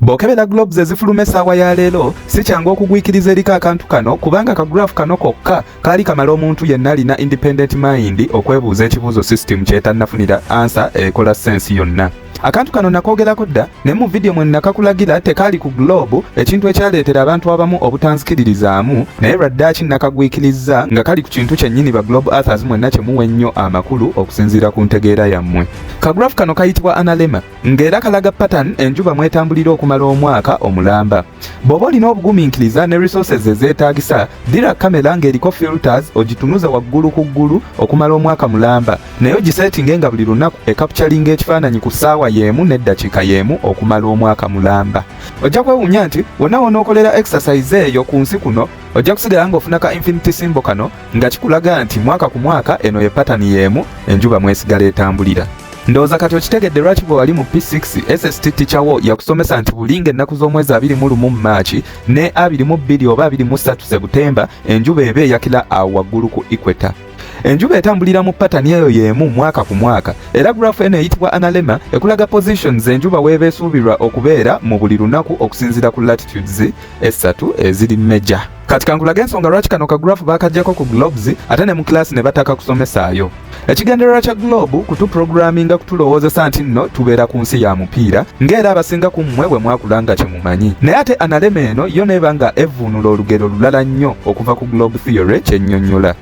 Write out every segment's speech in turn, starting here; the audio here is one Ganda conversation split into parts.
Bw'okebera globes ezifuluma essaawa ya leero si kyangu okugwikiriza eriko akantu kano kubanga akagraph kano kokka kaali kamala omuntu yenna alina independent mind okwebuuza ekibuuzo system kyetannafunira ansa ekola sense yonna. Akantu kano nakoogerako dda ne mu vidiyo mwe nakakulagira tekaali ku globe ekintu ekyaleetera abantu abamu obutanzikiririzaamu naye lwaddaaki nakagwikiriza nga kali ku kintu kyennyini ba globe authors mwenna kyemuwa ennyo amakulu okusinziira ku ntegeera yammwe. Kagraph kano kayitibwa ANALEMMA ng'era kalaga pattern enjuba mwetambulira okumala omwaka omulamba. Bw'oba olina obugumiikiriza ne resources ezeetaagisa ddira kamera ng'eriko filters ogitunuza waggulu ku ggulu okumala omwaka mulamba naye ogiseetinge nga buli lunaku ekapturinga ekifaananyi ku ssaawa yemu n'eddakiika yemu okumala omwaka mulamba. Ojja kwewuunya nti wonna wonookolera exercise eyo ku nsi kuno ojja kusigala ng'ofuna ka infinity symbol kano nga kikulaga nti mwaka ku mwaka eno ye pattern yemu enjuba mwesigala etambulira. Ndowooza kati okitegedde lwaki bwe wali mu P6 SST teacher wo yakusomesa nti bulinga ennaku z'omwezi 21 mu Maachi ne 22 oba 23 Septemba enjuba eba eyakira awo waggulu ku equator. Enjuba etambulira mu pattern eyo yemu mwaka ku mwaka era graph eno eyitibwa ANALEMMA ekulaga positions enjuba weeba esuubirwa okubeera mu buli lunaku okusinziira ku latitudes essatu eziri major. Kati kankulage ensonga lwaki kano ka graph baakaggyako ku globes ate ne mu class ne bataka kusomesaayo. Ekigendererwa kya globe kutuprogramminga kutulowoozesa nti nno tubeera ku nsi ya mupiira ng'era abasinga ku mmwe bwe mwakulanga kye mumanyi. Naye ate ANALEMMA eno yo neeba nga evvuunula olugero lulala nnyo okuva ku globe theory kyennyonnyola.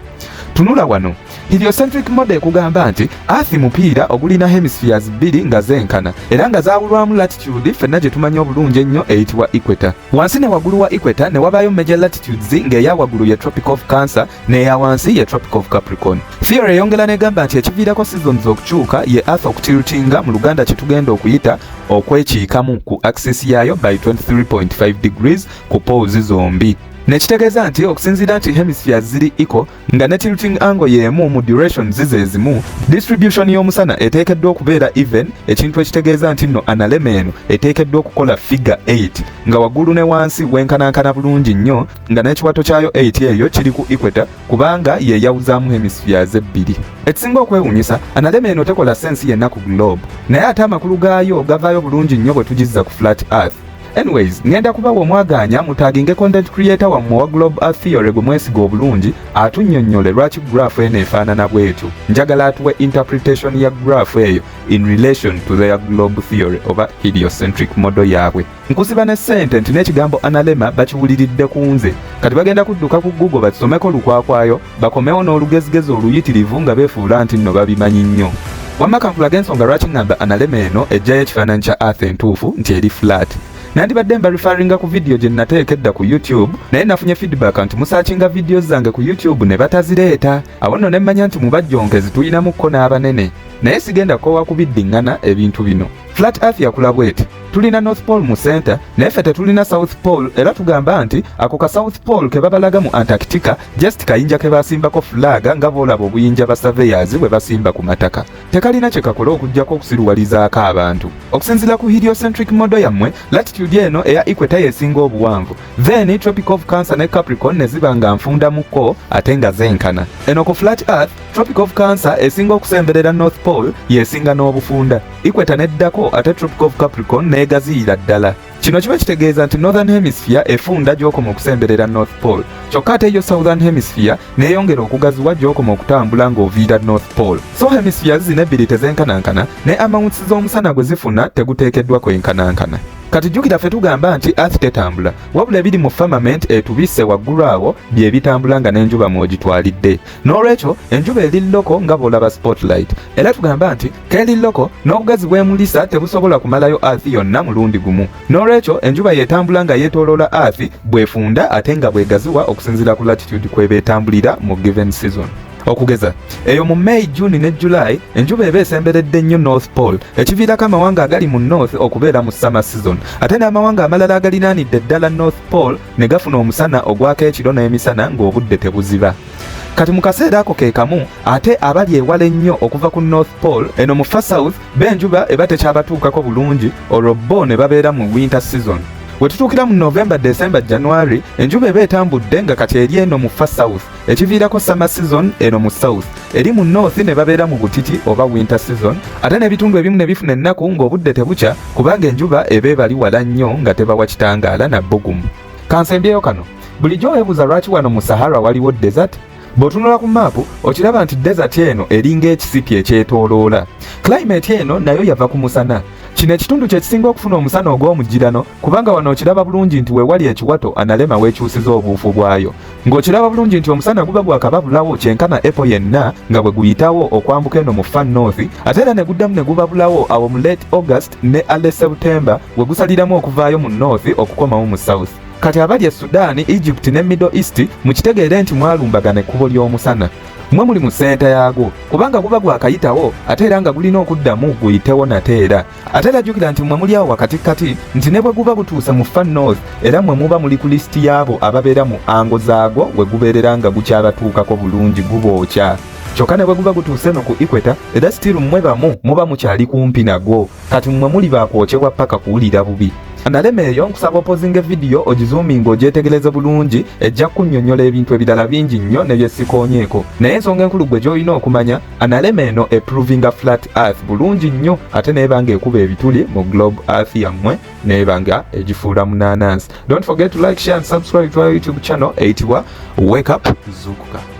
Tunula wano heliocentric model ekugamba nti Earth mupiira ogulina hemispheres bbiri nga zenkana era nga zaawulwamu latitude ffenna gye tumanyi obulungi ennyo eyitibwa equator. Wansi ne waggulu wa equator ne wabaayo major latitudes ng'eya waggulu ye Tropic of Cancer n'eya wansi ye Tropic of Capricorn. Theory eyongera negamba nti ekiviirako seasons okukyuka ye Earth okutiltinga mu Luganda kye tugenda okuyita okwekiikamu ku axis yaayo by 23.5 degrees ku poles zombi. Nekitegeeza nti okusinziira nti hemispheres ziri equal nga ne tilting angle yemu mu duration zizeezimu distribution y'omusana eteekeddwa okubeera even ekintu ekitegeeza nti nno ANALEMMA eno eteekeddwa okukola figure 8 nga waggulu ne wansi wenkanankana bulungi nnyo nga n'ekiwato kyayo 8 eyo kiri ku equator kubanga yeeyawuzaamu hemispheres ebbiri. Ekisinga okwewuunyisa ANALEMMA eno tekola sensi yenna ku globe naye ate amakulu gaayo gavaayo bulungi nnyo bwe tugizza ku flat earth. Anyways, ngenda kubawa omwaganya mutaginge content creator wammwe wa Globe Earth Theory gwe mwesiga obulungi atunnyonnyole lwaki graph eno efaanana bwetyo. Njagala atuwe interpretation ya graph eyo in relation to their globe theory oba heliocentric model yaabwe. Nkusiba ne ssente nti n'ekigambo ANALEMMA bakiwuliridde ku nze kati bagenda kudduka ku Google bakisomeko lukwakwayo bakomewo n'olugezigezi oluyitirivu nga beefuula nti nno babimanyi nnyo. Wamma kankulaga ensonga lwaki ngamba ANALEMMA eno ejjayo ekifaananyi kya Earth entuufu nti eri flat. Nandibadde mba referringa ku video gye nateekedda ku YouTube naye nafunye feedback nti musaakinga videos zange ku YouTube ne batazireeta awo nno ne mmanya nti mu bajjonkezi tulinamuko n'abanene naye sigenda koowa kubiddiŋŋana ebintu bino. Flat Earth yakula bweti tulina North Pole mu center naye ffe tetulina South Pole era tugamba nti ako ka South Pole ke babalaga mu Antarctica just kayinja ke basimbako flaga nga boolaba obuyinja ba surveyors bwe basimba ku mataka tekalina kye kakola okuggyako okusiruwalizaako abantu. Okusinziira ku heliocentric model yammwe latitude eno eya equator yesinga obuwanvu then Tropic of Cancer ne Capricorn ne ziba nga nfundamuko ate nga zenkana. Eno ku flat earth Tropic of Cancer esinga okusemberera North Pole yesinga n'obufunda equator neddako ate Tropic of Capricorn neegaziira ddala. Kino kiba kitegeeza nti Northern Hemisphere efunda gy'okoma okusemberera North Pole kyokka ate yo Southern Hemisphere neeyongera okugaziwa gy'okoma okutambula ng'oviira North Pole. So hemispheres zino ebbiri tezenkanankana ne amounts z'omusana gwe zifuna teguteekeddwa kwenkanankana. Kati jjukira ffe tugamba nti Earth tetambula wabula ebiri mu firmament etubisse waggulu awo bye bitambula nga n'enjuba mw'ogitwalidde. N'olwekyo enjuba eri loko nga bw'olaba spotlight era tugamba nti k'eri loko n'obugazi bw'emulisa tebusobola kumalayo Earth yonna mulundi gumu. N'olwekyo enjuba yeetambula nga yeetooloola Earth bw'efunda ate nga bw'egaziwa okusinziira ku latitude kw'eba etambulira mu given season. Okugeza eyo mu May, June ne July enjuba eba esemberedde nnyo North Pole ekiviirako amawanga agali mu North okubeera mu summer season ate n'amawanga amalala agalinaanidde ddala North Pole ne gafuna omusana ogwako ekiro n'emisana ng'obudde tebuziba. Kati mu kaseera ako ke kamu ate abali ewala ennyo okuva ku North Pole eno mu far south b'enjuba eba tekyabatuukako bulungi olwo bo ne babeera mu winter season. Wetutuukira mu November, December, January enjuba eba etambudde nga kati eri eno mu far south ekiviirako summer season eno mu south eri mu north ne babeera mu butiti oba winter season ate n'ebitundu ebimu ne bifuna ennaku ng'obudde tebukya kubanga enjuba eba ebali wala nnyo nga tebawa kitangaala na bbugumu. Kansembyeyo kano bulijjo weebuuza lwaki wano mu Sahara waliwo desert? Bw'otunula ku maapu okiraba nti desert eno eringa ekisipi ekyetooloola. Climate eno nayo yava ku musana. Kino ekitundu kye kisinga okufuna omusana ogw'omugirano kubanga wano okiraba bulungi nti weewali ekiwato ANALEMMA weekyusiza obuufu bwayo. Ng'okiraba bulungi nti omusana guba gwakababulawo kyenkana April yenna nga bwe guyitawo okwambuka eno mu far north ate era ne guddamu ne gubabulawo awo mu late August ne early September we gusaliramu okuvaayo mu north okukomawo mu south. Kati abali e Sudan, Egypt ne Middle East mukitegeere nti mwalumbagana ekkubo ly'omusana. Mwe muli mu senta yaagwo kubanga guba gwakayitawo ate era nga gulina okuddamu guyitewo nate era. Ate era jjukira nti mwe muli awo wakatikkati nti ne bwe guba gutuuse mu far north era mwe muba muli ku lisiti y'abo ababeera mu ango zaagwo we gubeerera nga gukyabatuukako bulungi gubookya. Kyokka ne bwe guba gutuuse no ku equator era still mmwe bamu muba mukyali kumpi nagwo kati mmwe muli baakwokyebwa paka kuwulira bubi. ANALEMMA eyo nkusaba opozinga vidiyo ogizoominga ogyetegereze bulungi ejja kunnyonnyola ebintu ebirala bingi nnyo ne byesikoonyeeko naye ensonga enkulu gwe gy'olina okumanya ANALEMMA eno eprovinga flat earth bulungi nnyo ate neeba nga ekuba ebituli mu globe earth yammwe neeba nga egifuula munaanansi. Don't forget to like, share and subscribe to our YouTube channel eyitibwa Wake Up Zuukuka.